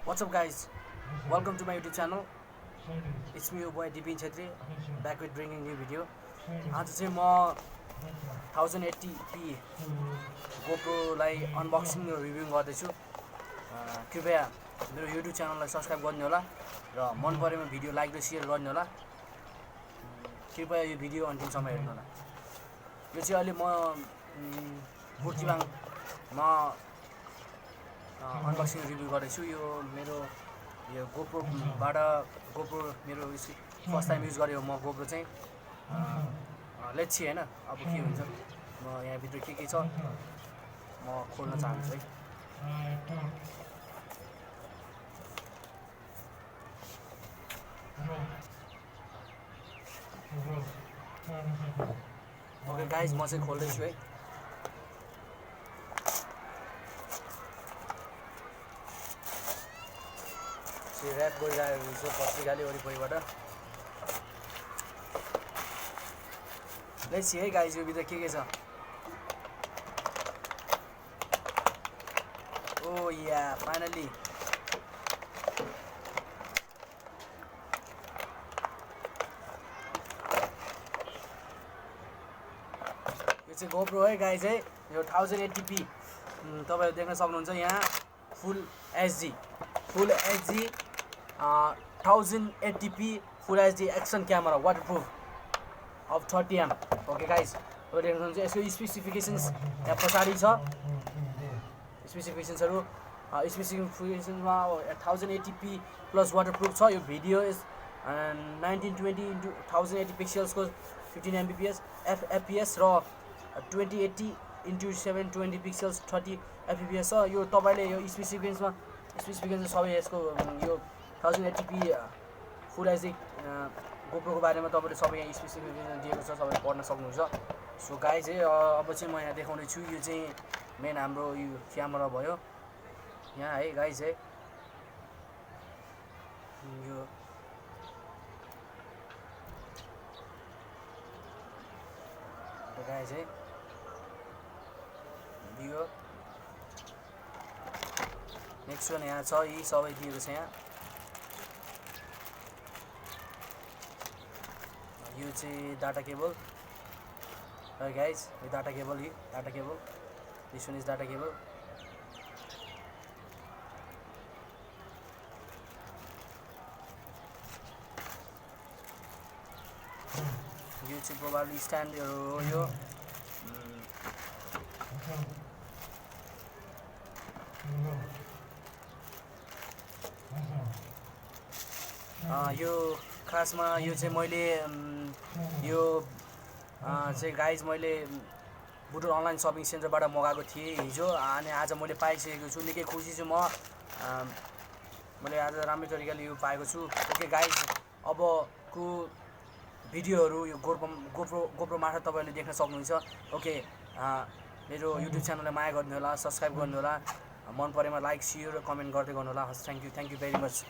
What's up guys, welcome to my YouTube channel. It's me your boy DP Chetri, back with bringing new video. आज चाहिँ म 1080p Gopro लाई unboxing र review गर्दैछु। कृपया मेरो YouTube च्यानललाई सब्स्क्राइब गर्नु होला र मन परेमा भिडियो लाइक र शेयर गर्नु होला। कृपया यो भिडियो अन्तिमसम्म हेर्नु होला। यो चाहिँ अहिले म बुर्तिबाङमा अनबक्सिङ रिभ्यू गर्दैछु। यो मेरो गोप्रोबाट गोप्रो मेरो फर्स्ट टाइम युज गरेको म गोप्रो चाहिँ लेट्स सी हैन अब के हुन्छ। म यहाँ भित्र के छ म खोल्न चाहन्छु है। ओके गाइज म चाहिँ खोल्दैछु है। ऱ्याप गरिरहेको हुन्छ पत्रिकाले वरिपरिबाट। लेट्स सी है गाइज यो भित्र के छ। ओ या फाइनली यो चाहिँ गोप्रो है गाइज है। यो 1080p तपाईहरु देख्न सक्नुहुन्छ यहाँ full HD 1080p full HD action camera waterproof of 30mm। Okay guys यो देख्न सक्नुहुन्छ। यसको स्पेसिफिकेसन्स यहाँ पछाडि छ। स्पेसिफिकेसनमा 1080p प्लस वाटरप्रुफ छ। यो भिडियो 1920 into 1080 पिक्सल्सको 15 mbps fps र 2080 into 720 पिक्सल्स 30 fps छ। यो तपाईले यो स्पेसिफिकेसन सबै यसको यो 1080p फुल एचडी गोप्रोको बारेमा तपाईले सबै यहाँ स्पेसिफिकेसन दिएको छ, सबै पढ्न सक्नुहुन्छ। सो गाइज है अब चाहिँ म यहाँ देखाउने छु। यो चाहिँ मेन हाम्रो यो क्यामेरा भयो यहाँ है गाइज है। यो गाइज है यो नेक्स्ट वान यहाँ छ। यी सबै दिएको छ यहाँ। यो चाहिँ डाटा केबल है गाइज। यो data cable this one is data cable. यो चाहिँ प्रोबाब्ली स्ट्यान्ड हो। यो यो खासमा यो चाहिँ मैले यो चाहिँ गाइज मैले बुटुल अनलाइन सपिङ सेन्टरबाट मगाएको थिएँ हिजो अनि आज मैले पाइसकेको छु। निकै खुसी छु म। मैले आज राम्रै तरिकाले यो पाएको छु। ओके गाइज अबको भिडियोहरू यो गोप्रो मार्फत तपाईहरुले देख्न सक्नुहुन्छ। ओके मेरो युट्युब च्यानललाई माया गर्नु होला, सब्स्क्राइब गर्नु होला, मन परेमा लाइक शेयर र कमेन्ट गर्दै गर्नु होला। Thank you very much.